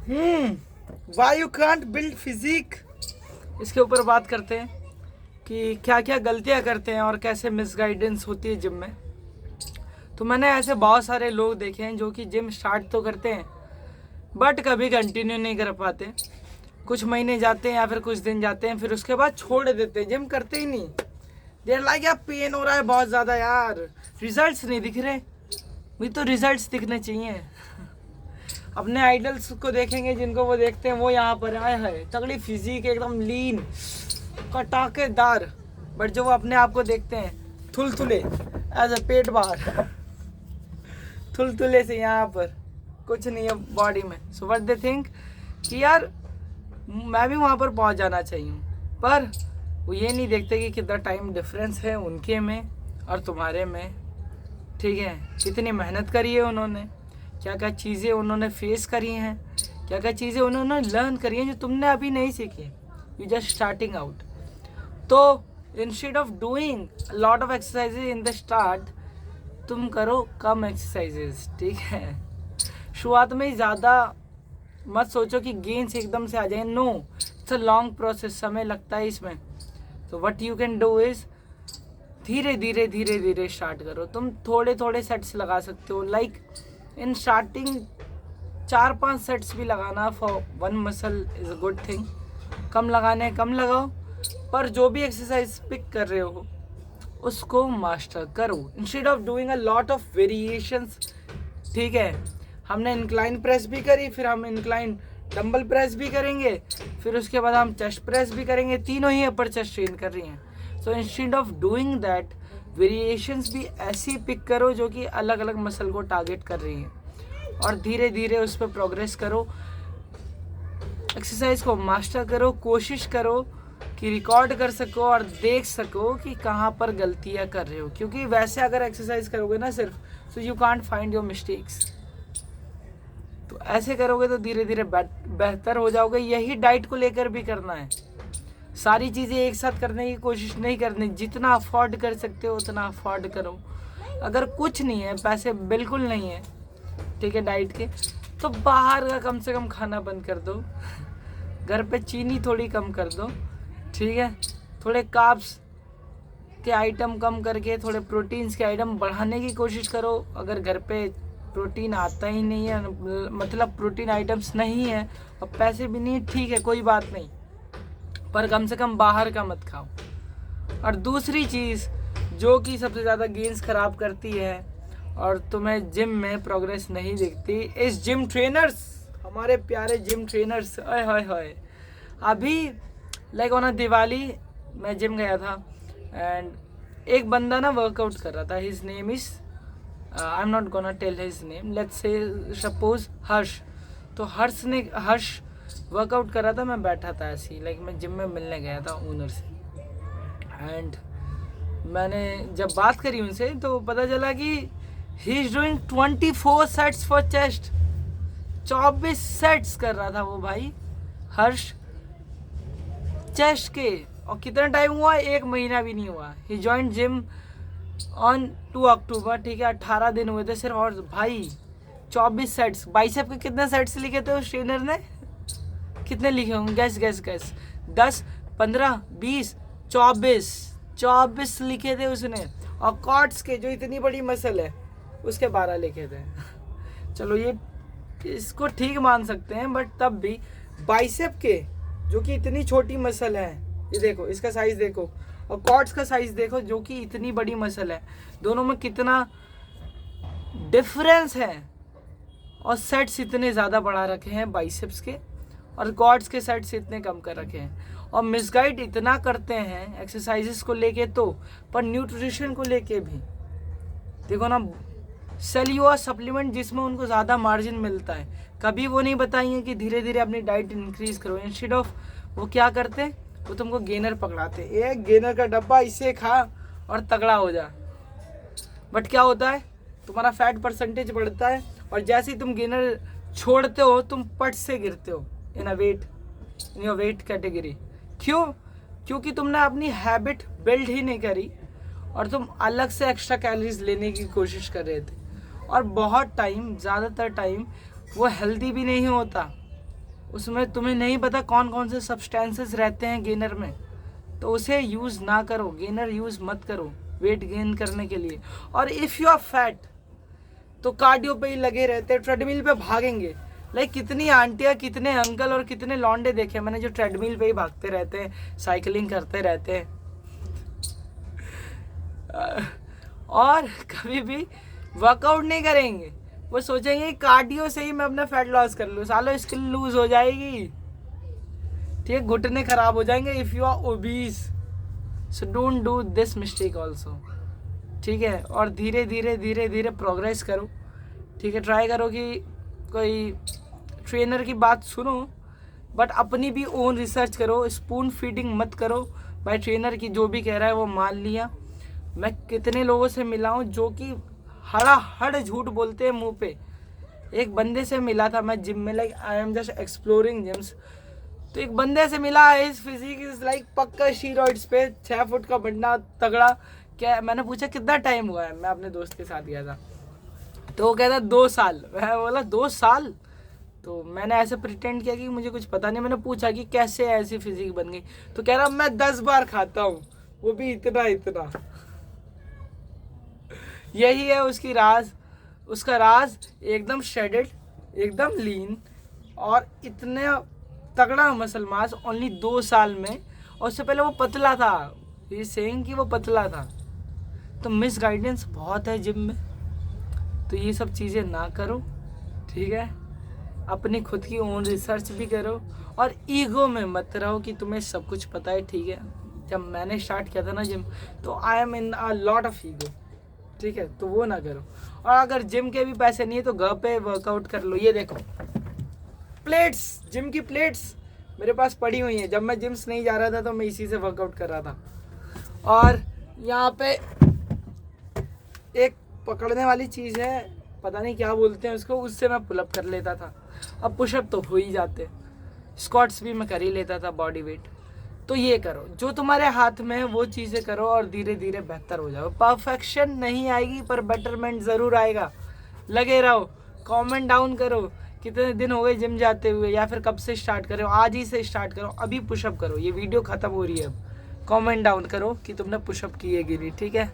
Why you can't build physique, इसके ऊपर बात करते हैं कि क्या क्या गलतियां करते हैं और कैसे मिसगाइडेंस होती है जिम में। तो मैंने ऐसे बहुत सारे लोग देखे हैं जो कि जिम स्टार्ट तो करते हैं बट कभी कंटिन्यू नहीं कर पाते। कुछ महीने जाते हैं या फिर कुछ दिन जाते हैं, फिर उसके बाद छोड़ देते हैं, जिम करते ही नहीं। देर लाइक यार पेन हो रहा है बहुत ज़्यादा यार, रिजल्ट्स नहीं दिख रहे। मुझे तो रिजल्ट्स दिखने चाहिए। अपने आइडल्स को देखेंगे जिनको वो देखते हैं, वो यहाँ पर आए हैं तगड़ी फिजिक एकदम लीन कटाकेदार, बट जो वो अपने आप को देखते हैं थुलथुले एज अ पेट बाहर, थुलथुले से यहाँ पर कुछ नहीं है बॉडी में। सो व्हाट दे थिंक कि यार मैं भी वहाँ पर पहुँच जाना चाहिए, पर वो ये नहीं देखते कि कितना टाइम डिफरेंस है उनके में और तुम्हारे में। ठीक है, कितनी मेहनत करी है उन्होंने, क्या क्या चीज़ें उन्होंने फेस करी हैं, क्या क्या चीज़ें उन्होंने लर्न करी हैं जो तुमने अभी नहीं सीखी, यू जस्ट स्टार्टिंग आउट। तो instead of doing lot of exercises in the start, तुम करो कम एक्सरसाइजेज। ठीक है, शुरुआत में ही ज़्यादा मत सोचो कि गेन्स एकदम से आ जाए। No, it's a long process, समय लगता है इसमें। तो what you can do is धीरे धीरे धीरे धीरे स्टार्ट करो। तुम थोड़े थोड़े सेट्स लगा सकते हो, लाइक इन स्टार्टिंग 4-5 सेट्स भी लगाना for one muscle is a good thing. कम लगाने कम लगाओ, पर जो भी एक्सरसाइज पिक कर रहे हो उसको मास्टर करो instead of doing a lot of variations. ठीक है, हमने इंक्लाइन प्रेस भी करी, फिर हम इंक्लाइन डंबल प्रेस भी करेंगे, फिर उसके बाद हम चेस्ट प्रेस भी करेंगे, तीनों ही अपर चेस्ट ट्रेन कर रही हैं। So instead of doing that, variations भी ऐसी पिक करो जो कि अलग अलग मसल को टारगेट कर रही हैं, और धीरे धीरे उस पर प्रोग्रेस करो, एक्सरसाइज को मास्टर करो। कोशिश करो कि रिकॉर्ड कर सको और देख सको कि कहाँ पर गलतियाँ कर रहे हो, क्योंकि वैसे अगर एक्सरसाइज करोगे ना सिर्फ, so you can't find your mistakes. तो ऐसे करोगे तो धीरे धीरे बेहतर हो जाओगे। यही डाइट को लेकर भी करना है, सारी चीज़ें एक साथ करने की कोशिश नहीं करनी। जितना अफोर्ड कर सकते हो उतना अफोर्ड करो। अगर कुछ नहीं है, पैसे बिल्कुल नहीं है, ठीक है, डाइट के, तो बाहर का कम से कम खाना बंद कर दो, घर पे चीनी थोड़ी कम कर दो। ठीक है, थोड़े कार्ब्स के आइटम कम करके थोड़े प्रोटीन्स के आइटम बढ़ाने की कोशिश करो। अगर घर पे प्रोटीन आता ही नहीं है, मतलब प्रोटीन आइटम्स नहीं है और पैसे भी नहीं, ठीक है कोई बात नहीं, पर कम से कम बाहर का मत खाओ। और दूसरी चीज़ जो कि सबसे ज़्यादा गेन्स ख़राब करती है और तुम्हें जिम में प्रोग्रेस नहीं दिखती, इस जिम ट्रेनर्स, हमारे प्यारे जिम ट्रेनर्स। हाय हाय हाय, अभी लाइक ऑन दिवाली मैं जिम गया था एंड एक बंदा ना वर्कआउट कर रहा था। His name is I am not gonna tell his name, let's say suppose Harsh. तो हर्ष वर्कआउट कर रहा था, मैं बैठा था ऐसे ही, लाइक मैं जिम में मिलने गया था ओनर से। एंड मैंने जब बात करी उनसे तो पता चला कि he is doing 24 sets for chest. 24 sets कर रहा था वो भाई हर्ष चेस्ट के। और कितना टाइम हुआ, 1 महीना भी नहीं हुआ। ही जॉइंट जिम ऑन 2 अक्टूबर, ठीक है, 18 दिन हुए थे सिर्फ। और भाई 24 सेट्स, बाइसेप के कितने सेट्स लिखे थे उस ट्रेनर ने, कितने लिखे होंगे, गैस गैस गैस, 10, 15, 20, 24 लिखे थे उसने। और कॉट्स के जो इतनी बड़ी मसल है उसके 12 लिखे थे। चलो ये इसको ठीक मान सकते हैं, बट तब भी बाइसेप के जो कि इतनी छोटी मसल है, ये देखो इसका साइज देखो, और कॉट्स का साइज देखो जो कि इतनी बड़ी मसल है, दोनों में कितना डिफरेंस है। और सेट्स इतने ज़्यादा बढ़ा रखे हैं बाइसेप्स के, और कॉट्स के सेट्स इतने कम कर रखे हैं। और मिसगाइड इतना करते हैं एक्सरसाइजेस को लेके, तो पर न्यूट्रिशन को लेके भी देखो ना, सेल्यूआ सप्लीमेंट जिसमें उनको ज़्यादा मार्जिन मिलता है, कभी वो नहीं बताएंगे कि धीरे धीरे अपनी डाइट इंक्रीज करो। इंस्टेड ऑफ वो क्या करते, वो तुमको गेनर पकड़ाते, एक गेनर का डब्बा इसे खा और तगड़ा हो जा। बट क्या होता है, तुम्हारा फैट परसेंटेज बढ़ता है, और जैसे ही तुम गेनर छोड़ते हो तुम पट से गिरते हो इन योर वेट कैटेगरी। क्यों? क्योंकि तुमने अपनी हैबिट बिल्ड ही नहीं करी और तुम अलग से एक्स्ट्रा कैलोरीज लेने की कोशिश कर रहे थे, और बहुत टाइम, ज़्यादातर टाइम वो हेल्दी भी नहीं होता। उसमें तुम्हें नहीं पता कौन कौन से सब्सटेंसेस रहते हैं गेनर में, तो उसे यूज़ ना करो, गेनर यूज़ मत करो वेट गेन करने के लिए। और इफ़ यू आर फैट तो कार्डियो पे ही लगे रहते हैं, ट्रेडमिल पे भागेंगे। लाइक कितनी आंटियाँ, कितने अंकल और कितने लौंडे देखे मैंने जो ट्रेडमिल पे ही भागते रहते हैं, साइकिलिंग करते रहते हैं और कभी भी वर्कआउट नहीं करेंगे। वो सोचेंगे कार्डियो से ही मैं अपना फैट लॉस कर लूँ, सालों स्किल लूज हो जाएगी, ठीक है, घुटने खराब हो जाएंगे if you are obese. So don't do this mistake also, ठीक है। और धीरे धीरे धीरे धीरे प्रोग्रेस करो, ठीक है। ट्राई करो कि कोई ट्रेनर की बात सुनो, बट अपनी भी ओन रिसर्च करो, स्पून फीडिंग मत करो। भाई ट्रेनर की जो भी कह रहा है वो मान लिया। मैं कितने लोगों से मिला हूँ जो कि हड़ झूठ बोलते हैं मुंह पे। एक बंदे से मिला था मैं जिम में, like I am just exploring gyms, तो एक बंदे से मिला, इस फिजिक इज लाइक पक्का स्टीरॉइड्स पे, 6 फुट का बंदा तगड़ा। क्या मैंने पूछा कितना टाइम हुआ है, मैं अपने दोस्त के साथ गया था, तो वो कहता 2 साल। मैं बोला 2 साल, तो मैंने ऐसे प्रिटेंड किया कि मुझे कुछ पता नहीं। मैंने पूछा कि कैसे ऐसी फिजिक बन गई, तो कह रहा मैं 10 बार खाता हूँ, वो भी इतना इतना। यही है उसकी राज, उसका राज, एकदम शेडेड, एकदम लीन और इतने तगड़ा मसल मास ओनली 2 साल में। और उससे पहले वो पतला था, ये सेइंग कि वो पतला था। तो मिस गाइडेंस बहुत है जिम में, तो ये सब चीज़ें ना करो, ठीक है। अपनी खुद की ओन रिसर्च भी करो और ईगो में मत रहो कि तुम्हें सब कुछ पता है, ठीक है। जब मैंने स्टार्ट किया था ना जिम, तो I am in a lot of ego, ठीक है, तो वो ना करो। और अगर जिम के भी पैसे नहीं है तो घर पे वर्कआउट कर लो। ये देखो प्लेट्स, जिम की प्लेट्स मेरे पास पड़ी हुई हैं। जब मैं जिम्स नहीं जा रहा था तो मैं इसी से वर्कआउट कर रहा था। और यहाँ पे एक पकड़ने वाली चीज़ है, पता नहीं क्या बोलते हैं उसको, उससे मैं पुलअप कर लेता था। अब पुशअप तो हो ही जाते, स्क्वाट्स भी मैं कर ही लेता था बॉडी वेट। तो ये करो जो तुम्हारे हाथ में है वो चीज़ें करो और धीरे धीरे बेहतर हो जाओ। परफेक्शन नहीं आएगी पर बेटरमेंट ज़रूर आएगा। लगे रहो, कमेंट डाउन करो कितने दिन हो गए जिम जाते हुए, या फिर कब से स्टार्ट करो, आज ही से स्टार्ट करो, अभी पुशअप करो। ये वीडियो ख़त्म हो रही है अब, कमेंट डाउन करो कि तुमने पुशअप किए कि नहीं, ठीक है।